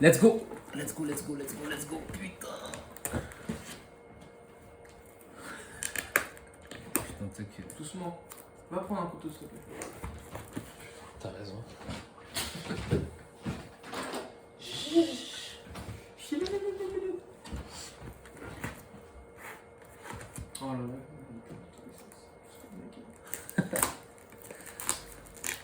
Let's go. Let's go, let's go, let's go, let's go. Putain. Putain, t'inquiète. Doucement. Va prendre un couteau, s'il te plaît. T'as raison. Oh là là.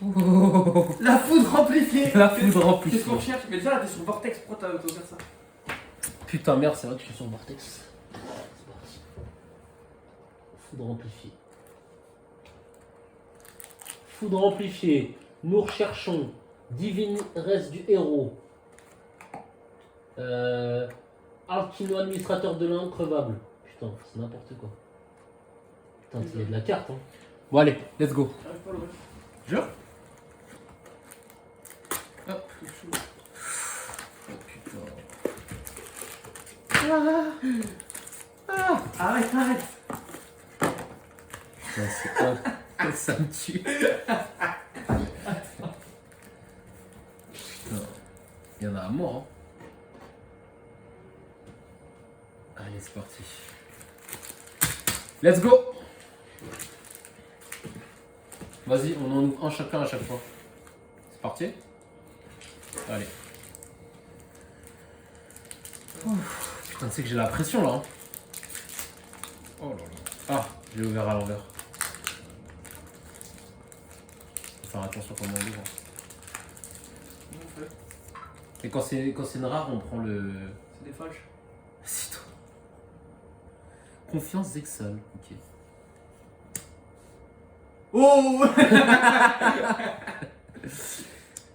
Oh. La foudre amplifiée. La foudre amplifiée. Qu'est-ce qu'on cherche? Mais déjà là t'es sur Vortex, pourquoi t'as ouvert ça? Putain, merde, c'est vrai que je suis sur Vortex. C'est parti. Foudre amplifiée. Foudre amplifiée. Nous recherchons Divine reste du héros. Alkino administrateur de l'increvable. Putain, c'est n'importe quoi. Putain, il y a de la carte, hein. Bon, allez, let's go. J'arrive pas à l'ouvrir. Jure. Hop, c'est chaud. Oh putain. Arrête, arrête. Putain, c'est quoi? Ça me tue. Putain. Il y en a à mort, hein. Allez, c'est parti. Let's go. Vas-y, on en ouvre un chacun à chaque fois. C'est parti. Allez. Putain, tu sais que j'ai la pression là. Hein. Oh là là. Ah, j'ai ouvert à l'envers. Faut faire attention comment on ouvre. Comment on fait? Et quand c'est une rare, on prend le. C'est des fâches. C'est toi. Confiance Zexal. Ok. Oh.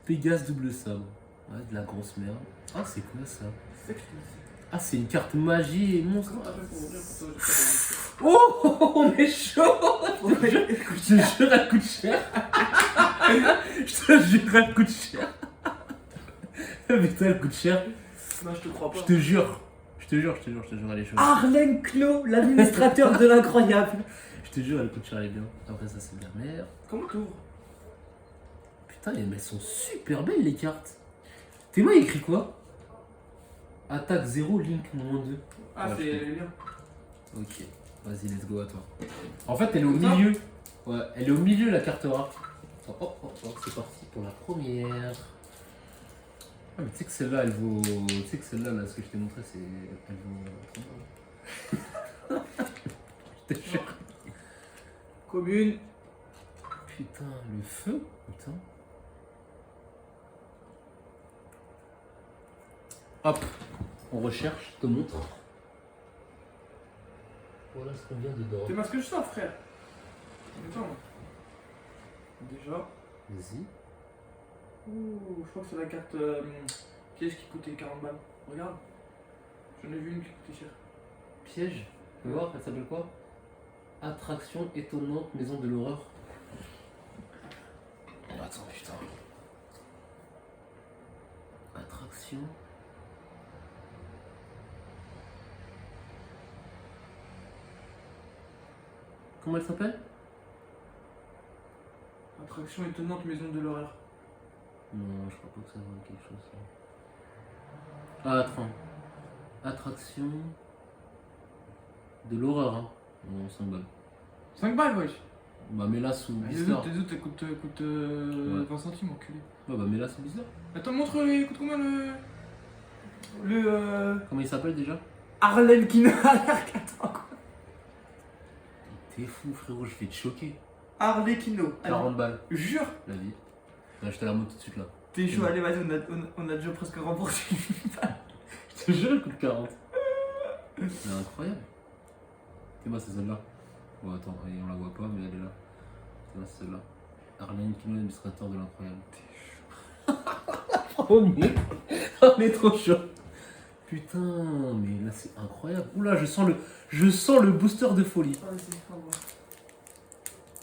Pégase double sabre. Ouais, de la grosse merde. Ah, c'est quoi ça? C'est ça que je te dis. Ah, c'est une carte magie et monstre. Comment t'as fait pour ouvrir pour toi? Oh, on est chaud. Je te jure, elle coûte cher. Je te jure, elle coûte cher. Putain, elle coûte cher. Non, je te crois pas. Je te jure. Je te jure, elle est chaude. Arlen Kno, l'administrateur de l'incroyable. Je te jure, elle coûte cher, elle est bien. Après, ça, c'est de la merde. Comment t'ouvres? Putain, mais elles sont super belles les cartes. T'es moi, il écrit quoi? Attaque 0, Link -2. Ah, Ouais, c'est je les liens. Ok, vas-y, let's go à toi. En fait, elle est au milieu. Ouais, elle est au milieu la carte rare. Oh, oh, oh, oh, c'est parti pour la première. Ah, mais tu sais que celle-là, elle vaut. Tu sais que celle-là, là, ce que je t'ai montré, c'est. Elle vaut. Je te jure. Commune. Putain, le feu. Putain. Hop, on recherche, je te montre. Voilà ce qu'on vient de T'es dormir. masque que je sors, frère. Attends. Déjà. Vas-y. Ouh, je crois que c'est la carte piège qui coûtait 40 balles. Regarde. J'en ai vu une qui coûtait cher. Piège. Tu peux voir, elle s'appelle quoi? Attraction étonnante, maison de l'horreur. Oh, attends, putain. Attraction. Comment elle s'appelle? Attraction étonnante, maison de l'horreur. Non, je crois pas que ça vaut quelque chose. Ça. Ah, attends. Attraction de l'horreur, hein. Non, 5 balles. 5 balles, wesh. Bah, mets-la sous Les Blister. autres, elles coûtent 20 centimes, enculé. Ouais, bah, mets-la sous Blister. Attends, montre, il coûte combien le. Comment il s'appelle déjà? Arlen Kino. Attends, quoi. T'es fou, frérot, je vais te choquer. Arlecchino. 40 balles, Jure. la vie. Là, je te la montre tout de suite là. T'es chaud, allez, vas-y, on a déjà presque remporté. Je te jure, elle coûte 40. C'est incroyable. C'est moi, c'est celle-là. Bon, attends, on la voit pas, mais elle est là. C'est moi, c'est celle-là. Arlène Kino, administrateur de l'incroyable. On est trop chaud. Putain, mais là, c'est incroyable. Oula, je sens le booster de folie. Ah, c'est fort, ouais.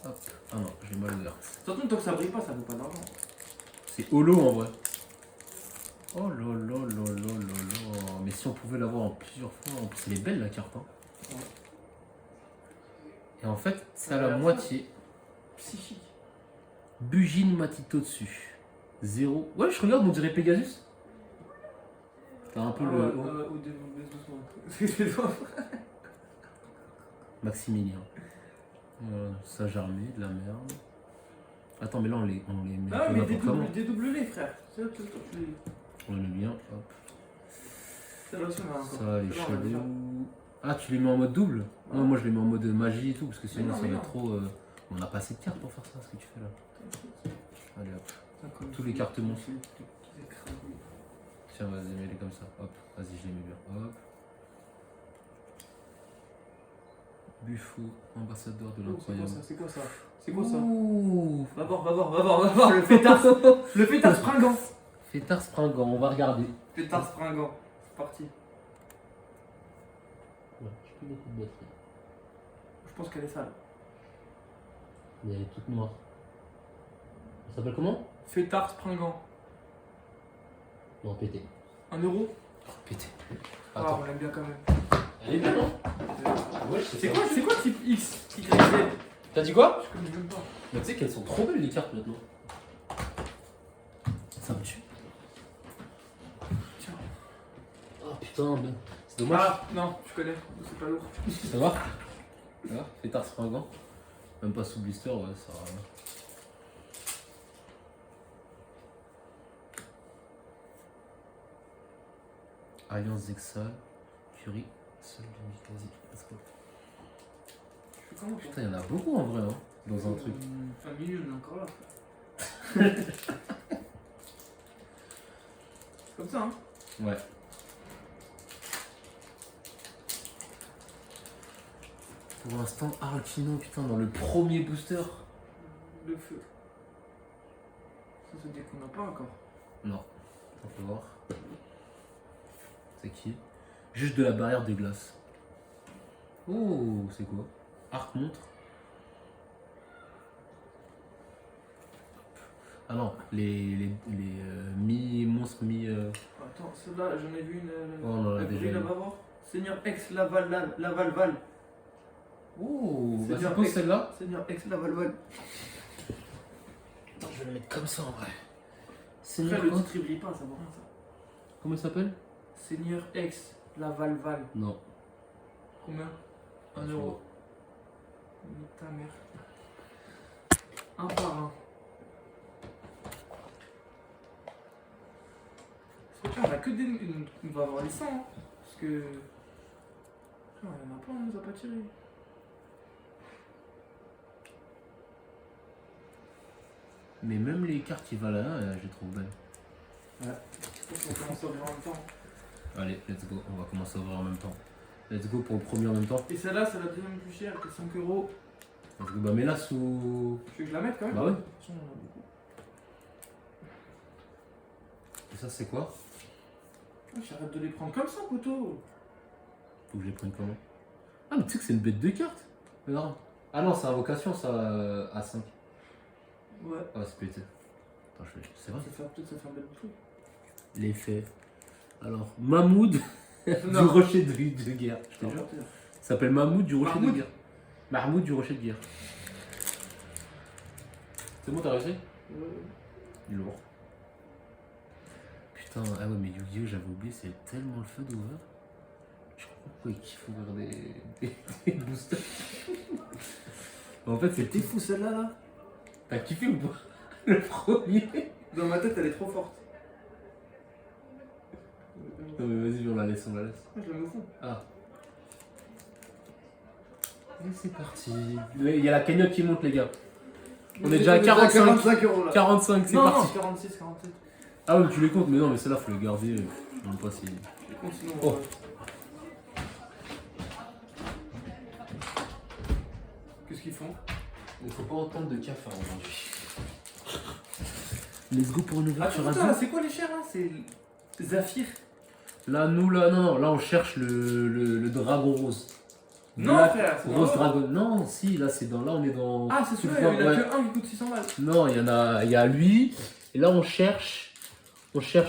Hop. Ah non, j'ai mal ouvert. Surtout, tant que ça brille pas, ça vaut pas d'argent. C'est holo en vrai. Oh là là là là là là. Mais si on pouvait l'avoir en plusieurs fois, en plus elle est belle la carte. Hein. Ouais. Et en fait, c'est à la moitié. Psychique. Bugine Matito dessus. 0. Ouais, je regarde, on dirait Pegasus. T'as un peu Ah le ouais, haut. au début, doucement. C'est toi. Maximilien. Saint-Germain, de la merde. Attends, mais là, on les met un Ah peu mais n'importe comment. dédouble-les, frère. C'est là, toi, tu les. On les met bien, hop. Ça là aussi, on a encore. Ça, les Là, on va le faire. cheveux. Ah, tu les mets en mode double? Ouais. Non, moi je les mets en mode magie et tout, parce que sinon non, ça mais va non. être trop. On n'a pas assez de cartes pour faire ça, ce que tu fais là. Allez hop. D'accord, Tous les cartes montent. c'est des petits écrasés. Tiens, vas-y, mets-les comme ça. Hop, vas-y, je les mets bien. Hop. Buffo, ambassadeur de Oh, c'est quoi l'incroyable. ça? C'est quoi ça? C'est quoi ça? Ouh. Va voir, le pétard. Le pétard springant. Fêtard springant, on va regarder. Pétard springant. C'est parti. Ouais, je peux mettre une batterie. Je pense qu'elle est sale. Mais elle est toute noire. Ça s'appelle comment? Pétard springant. Non, pété. 1 euro? Pété. Ah, Attends. on l'aime bien quand même. Elle est bien, non? Ouais, C'est quoi type X? Y, Z? T'as dit quoi? Je connais même pas. Mais tu sais qu'elles sont trop belles les cartes maintenant. Ça me tue. Tiens. Oh putain, ben, c'est dommage. Ah, non, je connais. C'est pas lourd. Ça va? Ça va? Fêtard springant. Même pas sous blister, ouais, ça va. Alliance Exal, Curie, seul vas-y, let's go. Je fais comment? Putain, il y en a beaucoup en vrai, hein, dans un truc. Enfin, milieu, on est encore là. C'est comme ça, hein. Ouais. Pour l'instant, Arlecchino, putain, dans le premier booster. Le feu. Ça se dit qu'on n'a pas encore. Non, on peut voir. C'est qui? Juge de la barrière des glaces. Oh, c'est quoi? Arc montre. Ah non, les mi-monstres, mi... Attends, celle-là, j'en ai vu une. Oh, on en a la déjà brille, eu. là, va voir. Seigneur Ex Laval. Oh, C'est vas-y, bien. pose celle-là. Seigneur Ex Laval. Attends, je vais le mettre comme ça en vrai. Après, Seigneur le quoi? titre il brille pas, ça vaut rien ça. Comment il s'appelle? Seigneur Ex Laval. Non. Combien? Ah, 1 tu euro. Nique ta mère. Un par un. Tiens, on a que des. On va avoir les 100 hein. Parce que. Putain, il y en a pas, on nous a pas tiré. Mais même les cartes qui valent là, je les trouve belles. Ouais. Je pense qu'on commence à ouvrir en même temps. Allez, let's go, on va commencer à ouvrir en même temps. Let's go pour le premier en même temps. Et celle-là, c'est la deuxième plus chère, qui est 5 euros. Let's go, bah mets-la sous... Tu veux que je la mette quand même? Bah ouais. De toute façon, on en a beaucoup. Et ça c'est quoi? Ah, j'arrête de les prendre comme ça, poteau. Faut que je les prenne comment? Ah mais tu sais que c'est une bête de cartes. Regarde. Ah non, c'est invocation ça à 5. Ouais. Ah c'est pété. Attends, je fais... C'est vrai. Peut-être ça fait un bel truc. L'effet. Alors, Mahmoud du Non. rocher de guerre. Je te jure. Ça s'appelle Mahmoud du rocher Mahmoud de guerre. Mahmoud du rocher de guerre. C'est bon, t'as réussi? Lourd. Putain, ah ouais, mais Yu-Gi-Oh! J'avais oublié, c'est tellement le fun d'ouvrir. Je comprends pourquoi il kiffe ouvrir des boosters. En fait, T'es c'est fou celle-là là? T'as kiffé ou pas? Le premier? Dans ma tête, elle est trop forte. Non, mais vas-y, on la laisse, on la laisse. Ah, je la mets au fond. Ah. Et c'est parti. Il y a la cagnotte qui monte, les gars. On est déjà à 45 euros là. 45, c'est non, parti. non, 46, 47. Ah oui, tu les comptes, mais non, mais celle-là, faut les garder. Je sais même pas si. Je les compte sinon. Oh. Qu'est-ce qu'ils font? Il faut pas entendre de cafard aujourd'hui. Let's go pour une Ah, ouverture à putain, deux. c'est quoi les chers là? C'est Zafir. Là, nous, là, non, là, on cherche le dragon rose. Non, Black frère, c'est Rose pas Dragon. Non, si, là, c'est dans. Là, on est dans. Ah, c'est tu celui-là, le il y en vois, a ouais. que un qui coûte 600 balles. Non, il y a lui. Et là, on cherche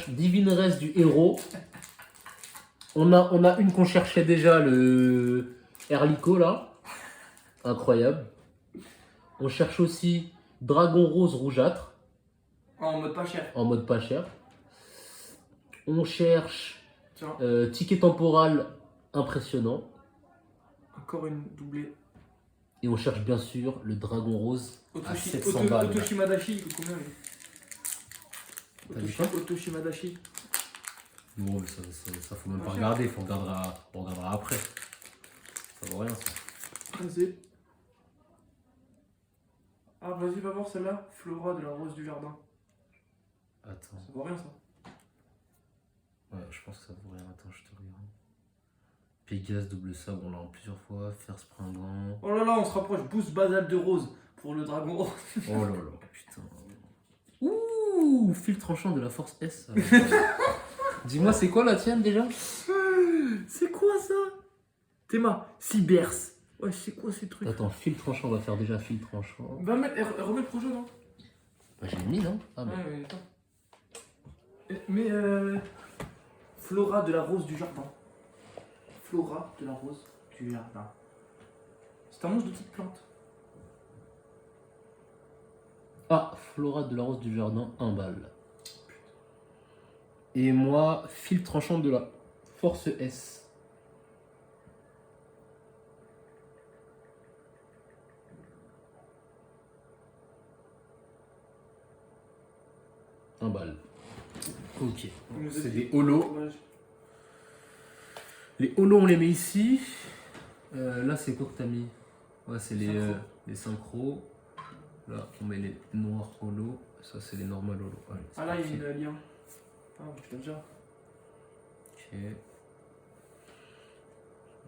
Divine Res du héros. On a une qu'on cherchait déjà, le Erlico, là. Incroyable. On cherche aussi Dragon Rose rougeâtre, En mode pas cher. en mode pas cher. On cherche Tiens, Ticket temporal impressionnant. encore une doublée. Et on cherche bien sûr le dragon rose à Otoshi, 700 balles. Otoshi Madashi, il coûte combien lui? T'as dit quoi? Otoshi Madashi. Non, mais ça faut même Pas pas cher. regarder, on regardera après. Ça vaut rien ça. Vas-y. Ah, vas-y, va voir celle-là. Flora de la rose du jardin. Attends. Ça vaut rien ça. Ouais, je pense que ça vaut rien. Attends, je te regarde. Pégase, double sabre, on l'a en plusieurs fois. Fer springant. Oh là là, on se rapproche. Boost basal de rose pour le dragon rose. Oh là là, putain. Ouh, fil tranchant de la force S. Dis-moi, c'est quoi la tienne déjà? C'est quoi ça? Théma, Cybers. Ouais, c'est quoi ces trucs? Attends, fil tranchant, on va faire déjà fil tranchant. Va mettre, remets le projet, non? Bah, j'ai mis, non? Ah, mais. Ouais, mais attends. Mais Flora de la rose du jardin. Flora de la rose du jardin. C'est un monstre de petite plante. Ah, Flora de la rose du jardin, 1 balle. Et moi, fil tranchant de la force S. Un balle. Ok. Il nous a C'est dit- des holos. Ouais, Les holos, on les met ici. Là, c'est quoi que t'as mis? Ouais, c'est Synchro. les synchros. Là, on met les noirs holos. Ça, c'est les normales holos. Allez, c'est Ah là, il parti. y a une lien. Ah, tu l'as déjà. Ok.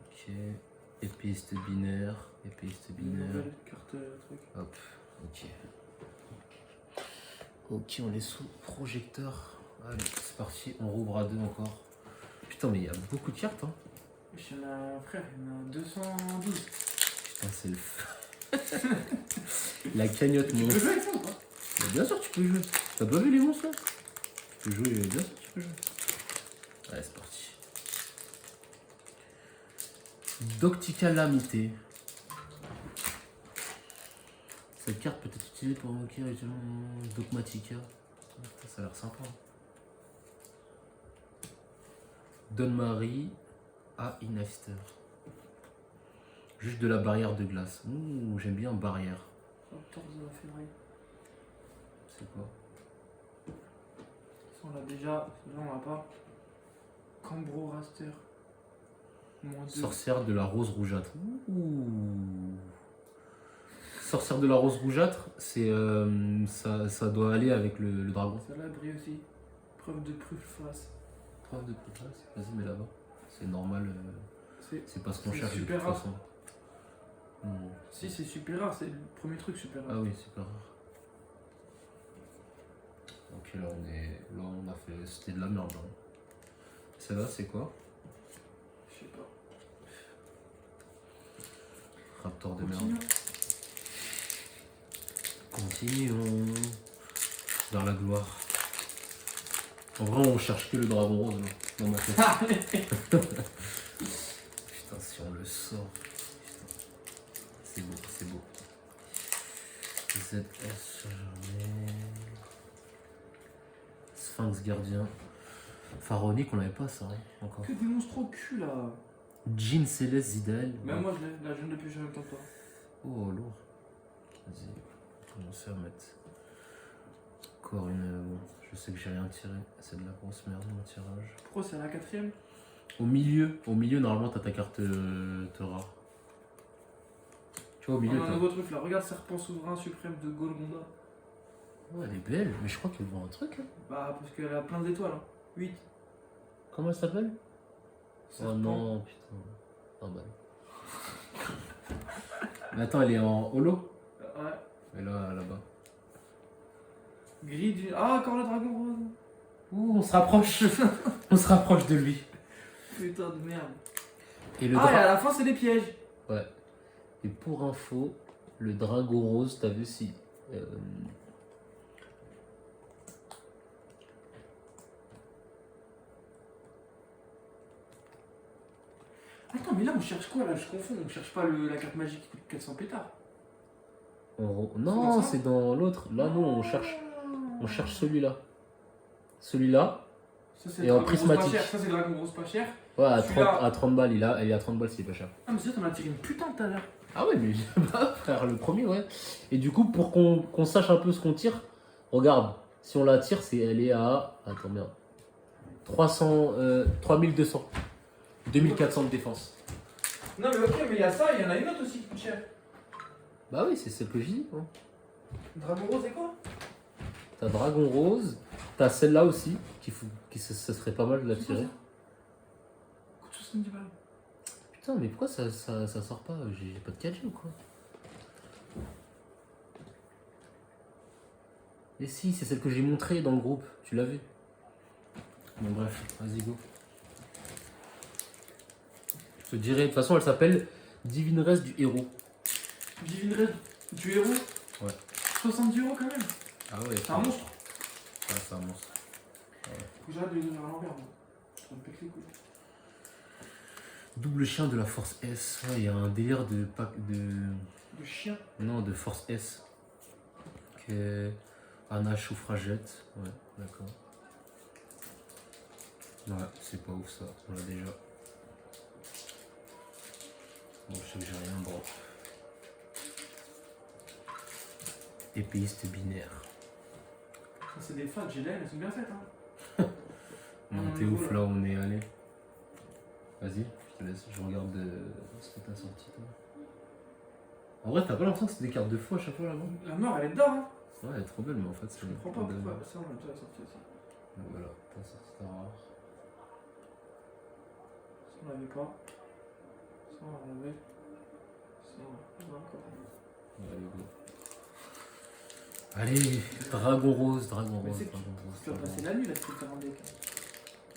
Ok. Épiste binaire. Épiste Une binaire. nouvelle carte truc. Hop. Ok. Ok, on est sous projecteur. Allez, c'est parti. On rouvre à 2 encore. Putain, mais il y a beaucoup de cartes, hein. Il y en a, frère, il y en a 212. Putain, c'est le feu. La cagnotte Tu peux monstre. jouer avec ça ou pas? Mais bien sûr, tu peux jouer. T'as pas vu les monstres là? Tu peux jouer, bien sûr, tu peux jouer. Allez, c'est parti. Docticalamité. Cette carte peut être utilisée pour invoquer Dogmatica. Ça a l'air sympa. Donne-Marie à Inafster. Juge de la barrière de glace. Ouh, j'aime bien barrière. 14 février. C'est quoi? Ça, on l'a déjà. Celui-là, on l'a pas. Cambro Raster. Moins 2. Sorcière de la rose rougeâtre. Ouh. Sorcière de la rose rougeâtre, c'est ça doit aller avec le dragon. Celle-là brille aussi. Preuve de face. Preuve de préface. Vas-y, mets là-bas. C'est normal. C'est pas ce qu'on c'est cherche de toute super rare. façon. Non. Si, c'est super rare. C'est le premier truc super rare. Ah oui, super rare. Ok, là on a fait. C'était de la merde. Hein. Celle-là, c'est quoi? Je sais pas. Raptor de Continue. merde. Continuons vers la gloire. En vrai, on cherche que le dragon rose là, dans ma tête. Putain, si on le sort. Putain. C'est beau, c'est beau. ZS jamais. Sphinx gardien. Pharaonique, on l'avait pas ça, hein, encore. Que des monstres au cul là. Jean Céleste Zidal. Même moi, je l'ai. La jeune depuis en même temps que toi. Oh, lourd. Vas-y, on va commencer à mettre. Encore une. Bon, je sais que j'ai rien tiré. C'est de la grosse merde, mon tirage. Pourquoi c'est à la 4ème? Au milieu, normalement, t'as ta carte te rare. Tu vois, au milieu, On a un t'as. nouveau truc là. Regarde, serpent souverain suprême de Golgonda. Oh, elle est belle, mais je crois qu'elle vend un truc. Hein. Bah, parce qu'elle a plein d'étoiles. Hein. 8. Comment elle s'appelle? Oh Serpent. non, putain. Ah bah. Mais attends, elle est en holo? Ouais. Elle est là-bas. Gris du. Ah, encore le dragon rose. Ouh, on se rapproche. On se rapproche de lui. Putain de merde. Et le Ah, et dra- à la fin, c'est des pièges. Ouais. Et pour info, le dragon rose, t'as vu si. Attends, mais là, on cherche quoi là? Je confonds. On cherche pas la carte magique qui coûte 400 pétards. Non, dans ça c'est dans l'autre. Là, non, on cherche celui-là. Celui-là, Ça, c'est Et le en dragon rose prismatique. pas cher. Ça, c'est le dragon rose pas cher. Ouais, à 30, Celui-là. à 30 balles, il est à 30 balles, c'est pas cher. Ah, mais ça, t'en as tiré une putain tout à l'heure. Ah ouais, mais bah, frère, le premier, ouais. Et du coup, pour qu'on sache un peu ce qu'on tire, regarde, si on la tire, elle est à. Attends, merde. 3200. 2400 de défense. Non, mais ok, mais il y a ça, il y en a une autre aussi qui coûte cher. Bah oui, c'est celle que je dis. Hein. Dragon rose, c'est quoi? T'as Dragon Rose, t'as celle-là aussi, ça serait pas mal de la C'est quoi tirer. ça? Coûte 70 balles. Putain, mais pourquoi ça sort pas? J'ai pas de 4G ou quoi? Et si, c'est celle que j'ai montrée dans le groupe, tu l'as vu? Bon bref, vas-y go. Je te dirais, de toute façon elle s'appelle Divineresse du héros. Divine Red du héros. Ouais. 70 € quand même. Ah ouais, C'est un monstre. Ouais, c'est un monstre. Faut que j'arrête de les ouvrir à l'envers, moi. Ça me pète les couilles. Double chien de la force S. Ouais, il y a un délire de pack de. Le chien. Non, de force S. Que. Anna Choufragette. Ouais, d'accord. Ouais, c'est pas ouf ça, on l'a déjà. Bon, je sais que j'ai rien, bon. Épéiste binaire. Ça, c'est des fans, j'ai l'air, elles sont bien faites, hein. Non, t'es ouf là, on est allé. Vas-y, je te laisse, je regarde ce que t'as sorti toi. En vrai, t'as pas l'impression que c'est des cartes de fou à chaque fois là-bas? La noire, elle est dedans, hein. Ouais, elle est trop belle, mais en fait, c'est. Je comprends pas pourquoi. Ça, on l'a déjà sorti aussi. Voilà, t'as sorti ta rare. Ça, on l'avait pas. Ça, on l'avait. Ça, on l'a encore. Allez, go. Allez, Dragon Rose, Dragon Mais Rose, c'est Dragon Rose. Tu vas Dragon passer Rose. la nuit là, tu peux faire un deck.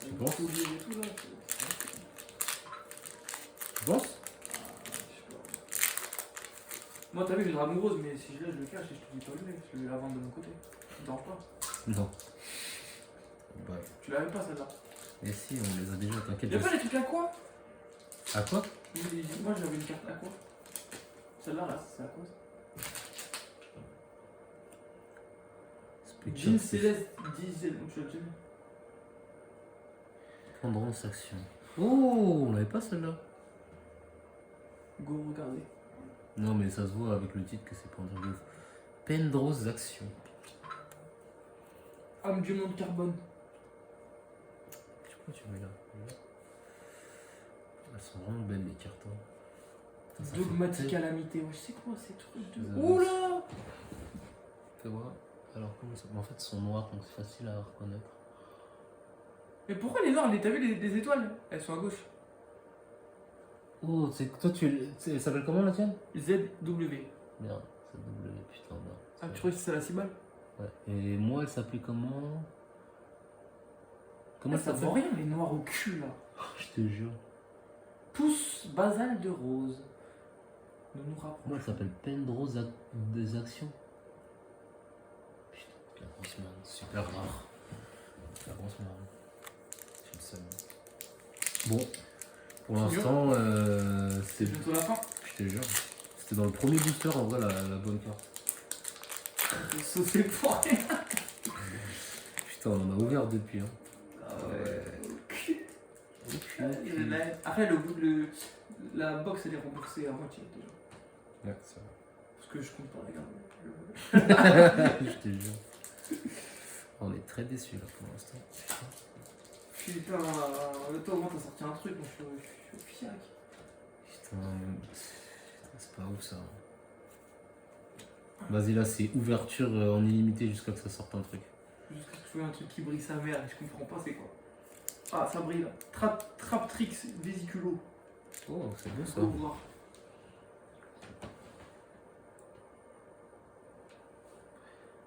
Tu penses? Tout lié et tout là. Tu penses? Je sais pas. Moi, t'as vu, j'ai le dragon rose, mais si je l'ai, je le cache et je te dis pas le mec. Je vais la vendre de mon côté. Ça te dérange pas? Non. Bah, Tu l'avais pas celle-là? et si, on les a déjà, t'inquiète. Y'a pas les trucs à quoi? À quoi? Moi, j'avais une carte à quoi? Celle-là, là, c'est à quoi ça? Jean Céleste Diesel, donc tu l'as déjà vu. Pendrance action. Oh, on l'avait pas celle-là. Go regarder. Non, mais ça se voit avec le titre que c'est pas un truc de ouf. Pendrose action. Âme du monde carbone. Pourquoi tu mets là? Elles sont vraiment belles les cartes. Hein. Putain, ça Dogmatique fait- calamité. Ouais, je sais quoi ces trucs de. Ça Oh avance. là! Fais voir. Alors, comment ça. Mais en fait, elles sont noires, donc c'est facile à reconnaître. Mais pourquoi les noirs, t'as vu les étoiles? Elles sont à gauche. Oh, toi, elle s'appelle comment la tienne? ZW. Merde, c'est double, putain, merde. Ah, tu crois que c'est ça la cibale? Ouais. Et moi, elle s'appelait comment? Comment Ah, elle ça vaut s'appelle? rien les noirs au cul là. Je te jure. Pousse basal de rose. Ne nous rapprochons. Comment elle s'appelle? Pendrose des actions. Putain, la grosse merde, super rare. La grosse merde. J'ai le seum. Bon, pour l'instant, c'est. C'est bientôt la fin. Je te jure. C'était dans le premier booster en vrai la bonne carte. Saucé pour rien. Putain, on en a ouvert depuis. Hein. Ah ouais. Ok. Après, la box elle est remboursée à moitié déjà. Ouais, ça Parce que je compte pas la garder. va. Je te jure. On est très déçus là pour l'instant. Putain, toi au moins t'as sorti un truc, donc je suis fier. Putain, c'est pas ouf ça. Vas-y, là c'est ouverture en illimité jusqu'à que ça sorte un truc. Jusqu'à ce que je vois un truc qui brille sa mère et je comprends pas c'est quoi. Ah, ça brille là. Traptrix Vésiculo. Oh, c'est beau ça. Go voir.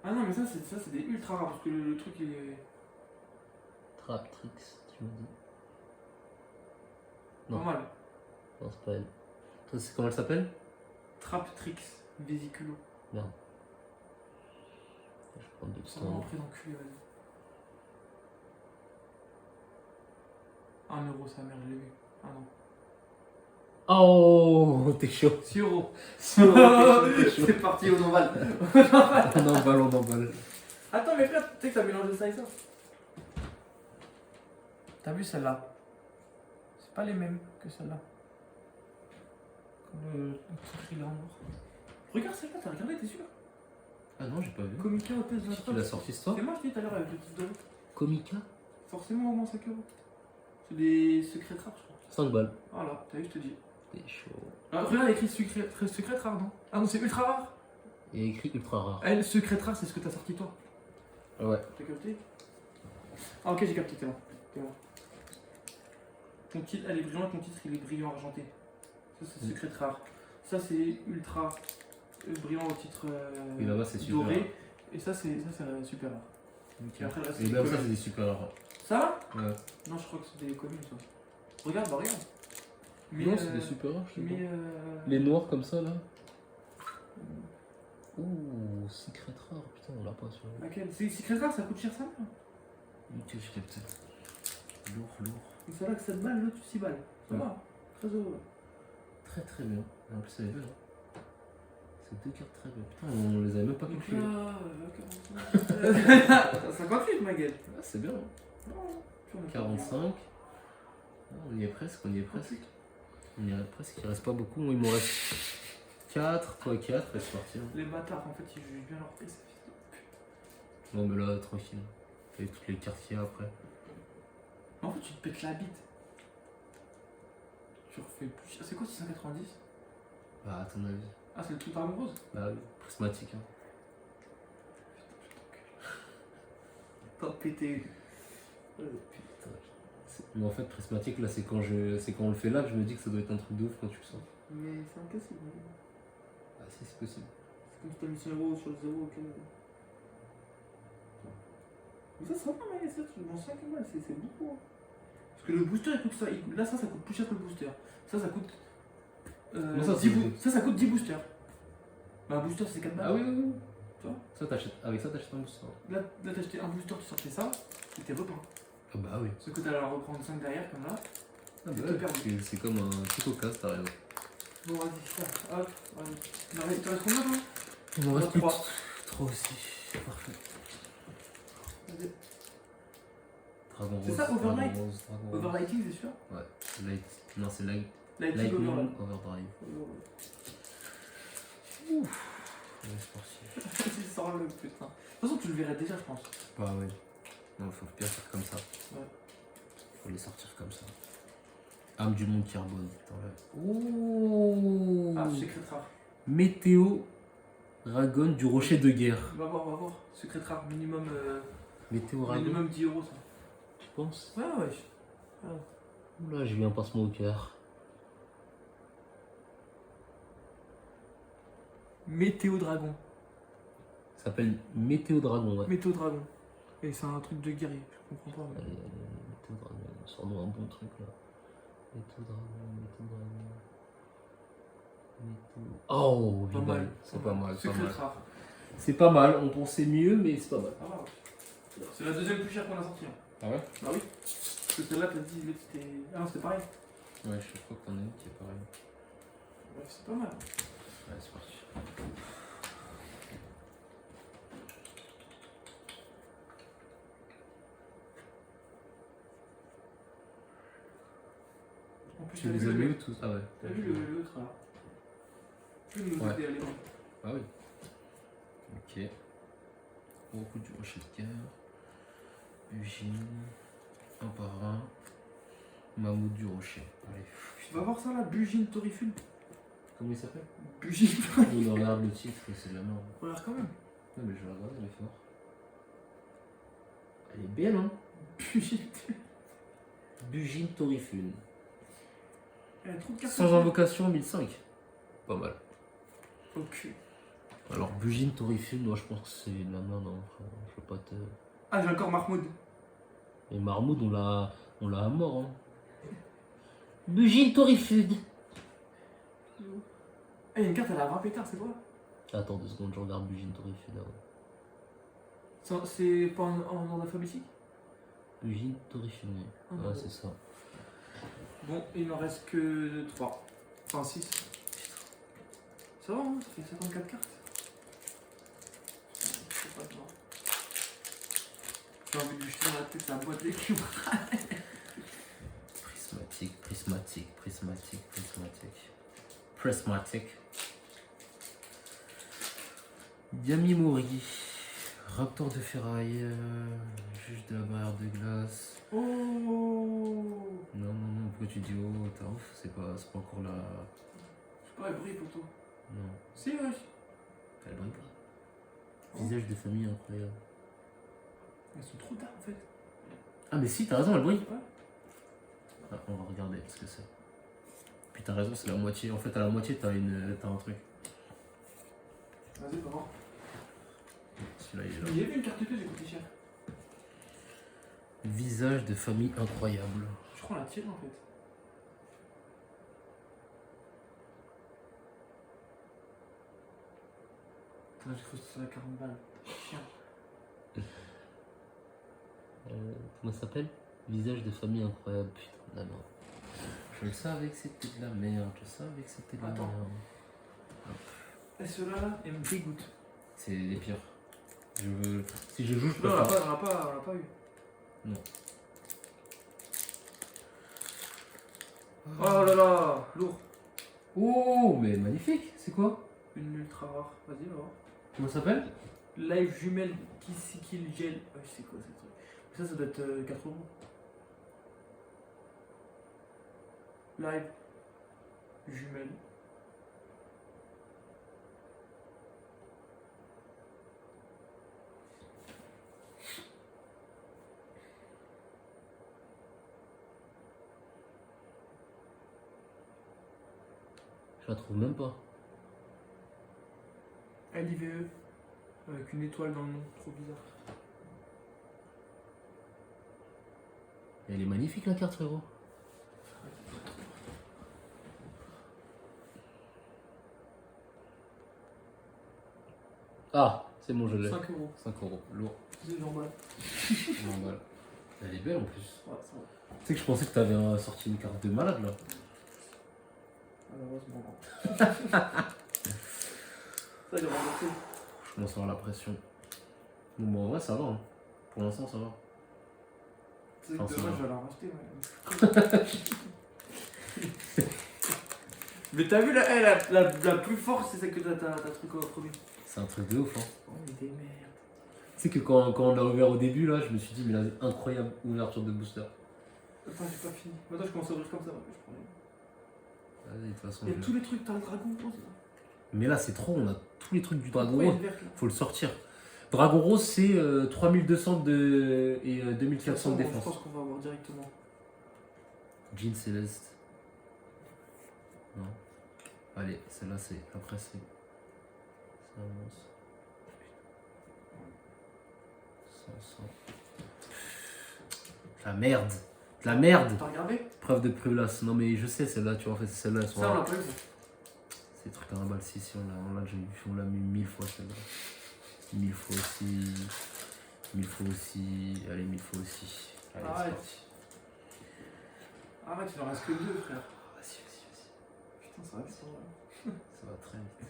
Ah non, mais ça c'est des ultra rares parce que le truc est Traptrix, tu me dis. pas Non. mal. Non, c'est pas elle. Toi, c'est comment elle s'appelle? Traptrix Vésiculo. Merde. Je vais prendre deux C'est vraiment temps. pris d'enculé, vas-y. 1 euro, sa mère, je l'ai vu. Ah non. Oh, t'es chaud. 6 euros. 6 euros, t'es chaud. C'est parti, on emballe. On emballe. Attends, mais frère, tu sais que t'as mélangé ça et ça? T'as vu celle-là? C'est pas les mêmes que celle-là. Comme le titre il est en noir. Regarde celle-là, t'as regardé, t'es sûr? Ah non, j'ai pas vu. Comica Hôtesse Tu 23. l'as sorti ce soir? C'est moi je t'ai dit tout à l'heure avec le titre de Comica? forcément au moins 5 euros. C'est des secrets rares, je crois. 5 balles. Voilà, t'as vu, je te dis. T'es chaud. Ah, regarde, il y a écrit secret rare, non? Ah non, c'est ultra rare. Il y a écrit ultra rare. Elle, secret rare, c'est ce que t'as sorti toi. Ouais. T'as capté? Ah, ok, j'ai capté, t'es bon. T'es bon. Ton titre, elle est brillante, ton titre il est brillant argenté. Ça, c'est secret rare. Ça, c'est ultra brillant au titre Et là-bas, c'est super doré. rare. Et ça, c'est super rare. Ok. Et après, le reste, Et c'est même des ça, communs. c'est des super rares. Ça? Ouais. Non, je crois que c'est des communes, ça. Regarde, bah regarde. Non, c'est des super rares, je sais Mais pas. Les noirs comme ça, là. Ouh, secret rare, putain, on l'a pas sur. Laquelle? C'est secret rare, ça coûte cher ça là. Ok, je capte. Lourd, lourd. Mais ça va que 7 balles, l'autre 6 balles. Ça Ouais. va, 13 euros là. Très très bien. En plus, elle est belle. Hein. C'est deux cartes très belles. Putain, on les avait même pas Donc calculées. là, 58 ma gueule. Ah, c'est bien. Hein. Non, puis on a 45. Ah, on y est presque, on y est presque. On y est presque, il reste pas beaucoup. Moi, il m'en reste 4, toi 4, et c'est parti. Hein. Les bâtards, en fait, ils jugent bien leur prix, ça fait. Non, mais là, tranquille. T'as eu toutes les cartes qu'il y a après. En fait, tu te pètes la bite. Tu refais plus cher. C'est quoi 690? Bah, à ton avis. Ah, c'est le truc amoureuse? Bah oui, prismatique. Hein. T'as pété. Putain. Mais en fait, prismatique, là, c'est quand on le fait là que je me dis que ça doit être un truc de ouf quand tu le sens. Mais c'est impossible. Ah, si, c'est possible. C'est comme si t'as mis 100 euros sur le 0 au cas. Mais ça va, mais ça, tu vends 5 balles, c'est beaucoup. Hein. Parce que le booster, il coûte ça. Là, ça coûte plus cher que le booster. Ça coûte. Comment ça, 10 c'est- ça coûte 10 boosters. Bah, un booster, c'est 4 balles. Ah oui, oui, oui. Tu vois? Ça, avec ça, t'achètes un booster. Là, t'as acheté un booster, tu sortais ça, et t'es repeint. Ah bah oui. Sauf que t'allais en reprendre 5 derrière, comme là. Ah C'est bah tout ouais, perdu. c'est comme un petit casse, t'as raison. Bon, vas-y, ça. Hop, vas-y. Il te reste combien, toi? Il m'en reste plus 3. 3 aussi. Parfait. Vas-y. Dragon C'est rose. ça, Overnight Dragon rose, Dragon rose. Overlighting, c'est sûr? Ouais. Light. Non, c'est light. Lighting Lightning Overlight. Overdrive. Ouais, c'est parti. Vas-y, sors le putain. De toute façon, tu le verrais déjà, je pense. Bah ouais. Non, faut bien faire comme ça. Ouais. Faut les sortir comme ça. Âme du monde carbone. Oh. Ah, secret rare. Météo Dragon du rocher de guerre. Va voir, va voir. Secret rare, minimum, Météo Dragon. minimum 10 euros, ça. Tu penses? Ouais, ouais. Oula, j'ai eu un passement au cœur. Météo Dragon. Ça s'appelle Météo Dragon, ouais. Météo Dragon. Et c'est un truc de guerrier, je comprends pas. Allez, Météo Dragon, sors-nous un bon truc là. Météo Dragon, Météo Dragon. Météo... Oh, Pas Vidal. mal. C'est pas mal, c'est pas Secret mal. rare. C'est pas mal, on pensait mieux, mais c'est pas mal. Ah, ouais. C'est la deuxième plus chère qu'on a sortie. Hein. Ah ouais? Bah oui. Parce que celle-là, t'as dit, c'était. Ah non, c'était pareil. Ouais, je crois que t'en as une qui est pareil. Ouais, c'est pas mal. Ouais, c'est parti. En plus, Tu t'as les vu as le- mis où tous? Ah ouais. T'as vu le autre là? Tu peux nous Ouais. aider à aller voir. Ah oui. Ok. Beaucoup du rocher de cœur. Bugine. Un par un. Mammouth du rocher. Allez. Va voir ça là, Bugine Torifune. Comment il s'appelle? Bugine. On regarde le titre, c'est de la merde. Regarde quand même. Non mais je vais regarder, elle est forte. Elle est belle hein. Bugine. Bugine Torifune. Elle a trop de cartes. Sans invocation 1005. Pas mal. Ok. Alors Bugine Torifune, moi je pense que c'est de la merde hein. Enfin, je veux pas te... Ah, j'ai encore Mahmoud. Et Marmoud on l'a à mort hein. Bugine Torifune. Eh, une carte elle a 20 pétards, c'est quoi? Attends 2 secondes, je regarde Bugine Torifune avant. C'est pas en ordre alphabétique? Bugine Torifune. Ah, Ouais bon. c'est ça. Bon, il n'en reste que 3. Enfin 6. Ça va, hein, ça fait 54 cartes. C'est pas grave. J'ai envie de lui jeter dans la tête la boîte d'équilibre. Prismatic. Prismatic. Yami Mori. Raptor de ferraille. Juge de la barrière de glace. Oh. Non, pourquoi tu dis oh, t'es ouf, c'est pas encore la... C'est pas, elle brille, poto. Non, Si, wesh. elle brille pas. Visage de famille incroyable. Elles sont trop tard, en fait. Ah mais si, t'as raison, elle brille. Ouais. Ah, on va regarder ce que c'est. Puis t'as raison, c'est la moitié. En fait, à la moitié, t'as un truc. Vas-y, pas voir. Celui-là, il est là. Il y avait une carte bleue, j'ai coûté cher. Visage de famille incroyable. Je crois la tienne, en fait. Putain, j'ai cru que c'était la 40 balles. Chien. Comment ça s'appelle? Visage de famille incroyable. Putain, non. Je savais que c'était de la merde. Attends. Et ceux-là, ils me dégoûtent. C'est les pires. Si je joue, je peux Non, on pas. l'a pas eu. Non. Oh là là, lourd. Oh, mais magnifique. C'est quoi? Une ultra rare. Vas-y, on va voir. Comment ça s'appelle? Live jumelle Kill Gel. Ouais, c'est quoi ce truc? Ça doit être 4 €. Live jumelle. Je la trouve même pas. LIVE. Avec une étoile dans le nom. Trop bizarre. Elle est magnifique la carte, frérot. Ah, c'est bon, je l'ai. 5 €. 5 €. Lourd. C'est normal. Normal. Elle est belle en plus. Ouais, ça va. Tu sais que je pensais que t'avais sorti une carte de malade là. Malheureusement. Ça, il est remboursé. Je commence à avoir la pression. Bon, en vrai, ça va. Hein. Pour l'instant, ça va. Tu sais que Enfin, demain, ça je vais la racheter. Ouais. Mais t'as vu la plus forte, c'est celle que t'as truc au premier. C'est un truc de ouf. Hein. Oh, mais des merdes. Tu sais que quand on l'a ouvert au début, là, je me suis dit, mais là, incroyable ouverture de booster. Attends, j'ai pas fini. Attends, je commence à ouvrir comme ça. Je prends les... Vas-y, de toute façon. Il y a tous les trucs, t'as le dragon rose là. Mais là, c'est trop, on a tous les trucs du Dragon Pourquoi il y a Rose. une verte là? Faut le sortir. Dragon Rose, c'est 3200 et 2400 de Je défense. pense qu'on va avoir directement. Jean Céleste. Non. Allez, celle-là, c'est. Après, c'est. Ça avance. 500. La merde. De la merde. T'as regardé? Preuve de prulasse. Non, mais je sais, celle-là, tu vois, en fait, c'est celle-là. Elles sont Ça, on l'a rares. pas eu. C'est des trucs à un balle 6, on l'a mis 1000 fois celle-là. 1000 fois aussi. 1000 fois aussi. Allez, 1000 fois aussi. Allez, c'est Arrête. parti. Arrête, il en reste que 2, frère. Vas-y. Putain, ça va vite, ça va. Ça va très vite.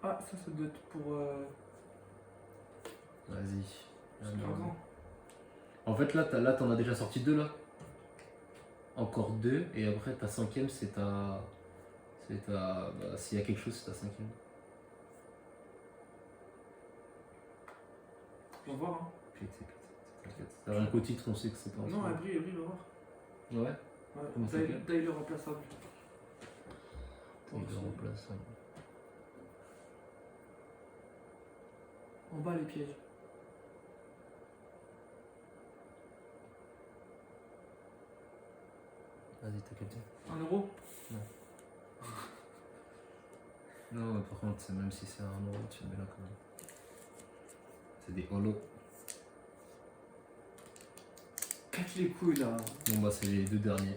Ah, ça doit être pour. Vas-y. C'est pas grand. En fait, là, t'en as déjà sorti 2 là. Encore 2. Et après, ta 5ème, c'est ta. Bah, s'il y a quelque chose, c'est ta 5ème. On va voir, hein. T'inquiète. T'as un co-titre, on sait que c'est pas en Non, soi. elle brille, va voir. Ouais. Comment ça s'appelle? Tyler remplaçable. Il le remplace. En bas, les pièges. Vas-y, t'as capté. 1 €? Non, par contre, même si c'est 1 euro, tu le mets là quand même. C'est des holos. Casse les couilles là. Bon, bah, c'est les 2 derniers.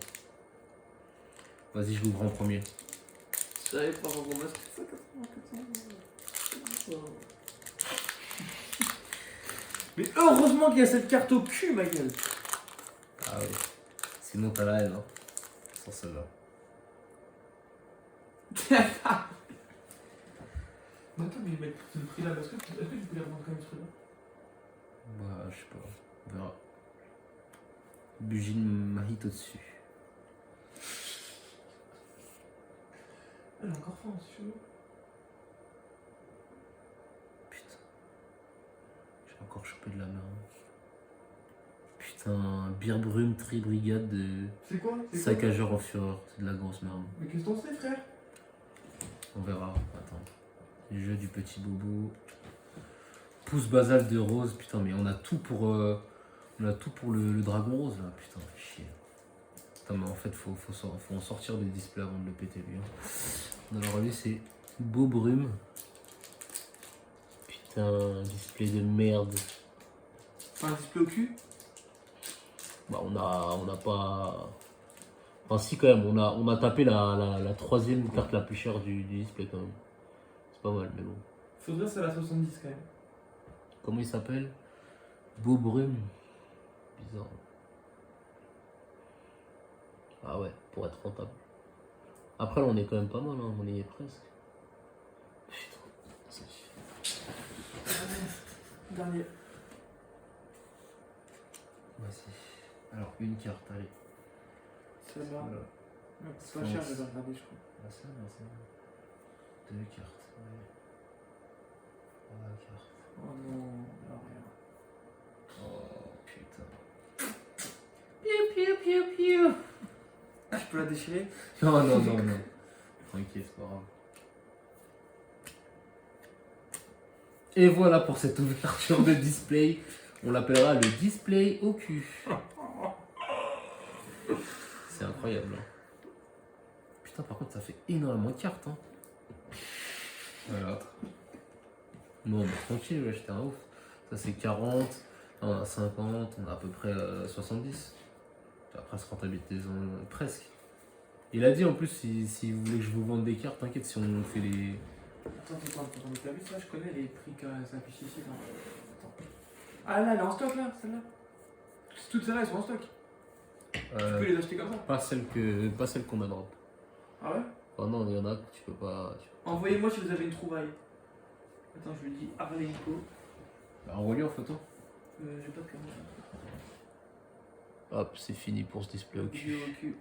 Vas-y, je l'ouvre en premier. Je savais pas vraiment ce que c'est, 400. Mais heureusement qu'il y a cette carte au cul, ma gueule. Ah oui. Sinon, t'as la haine, hein. Sans celle-là. Mais attends, mais ils mettent ce prix là, est-ce que tu peux les revendre comme ce prix là? Bah, je sais pas. On verra. Bujin Mahit au-dessus. Elle est encore faim, c'est chelou. Putain. J'ai encore chopé de la merde. Putain, Beer Brume Tri-Brigade de C'est quoi? saccageur en fureur. C'est de la grosse merde. Mais qu'est-ce que t'en sais, frère? On verra. Attends. Les jeux du petit bobo. Pouce basal de rose. Putain, mais on a tout pour, le dragon rose là. Putain, fait chier. Putain, mais en fait, faut en sortir des displays avant de le péter lui. Hein. Alors lui, c'est Beau Brume. Putain, display de merde. Un display au cul? Bah, on a pas. Enfin, si, quand même, on a tapé la troisième carte la plus chère du display quand même. C'est pas mal, mais bon. Faudrait que ça la 70 quand même. Comment il s'appelle? Beau Brume. Bizarre. Ah ouais, pour être rentable. Après, là, on est quand même pas mal, hein. On y est presque. Putain, c'est... Dernier. Vas-y. Alors, une carte, allez. Celle-là. Voilà. C'est pas cher, je vais regarder, je crois. Ah, ça, non, c'est bon. Deux cartes. Ouais. Trois cartes. Oh non, alors rien. Oh putain. Piou piou piou piou. Ah, je peux la déchirer? Non, non, non, non. Tranquille, c'est pas grave. Et voilà pour cette ouverture de display. On l'appellera le display au cul. C'est incroyable. Hein. Putain, par contre, ça fait énormément de cartes. Hein. Voilà. Non, mais tranquille, ouais, j'étais un ouf. Ça, c'est 40. On a 50. On a à peu près 70. Tu vas presque rentabilité presque. Il a dit en plus, si vous voulez que je vous vende des cartes, t'inquiète, si on fait les. Attends, mais t'as vu ça? Je connais les prix que ça affiche ici. Là. Attends. Ah là, elle est en stock là, celle-là. Toutes celles-là, elles sont en stock. Tu peux les acheter comme ça? Pas celle qu'on a drop. Ah ouais? Enfin, non, il y en a que tu peux pas. Envoyez-moi si vous avez une trouvaille. Attends, je lui dis Arlenko. Bah, envoie-lui en photo. J'ai pas de caméra. Hop, c'est fini pour ce display au cul. Vidéo au cul.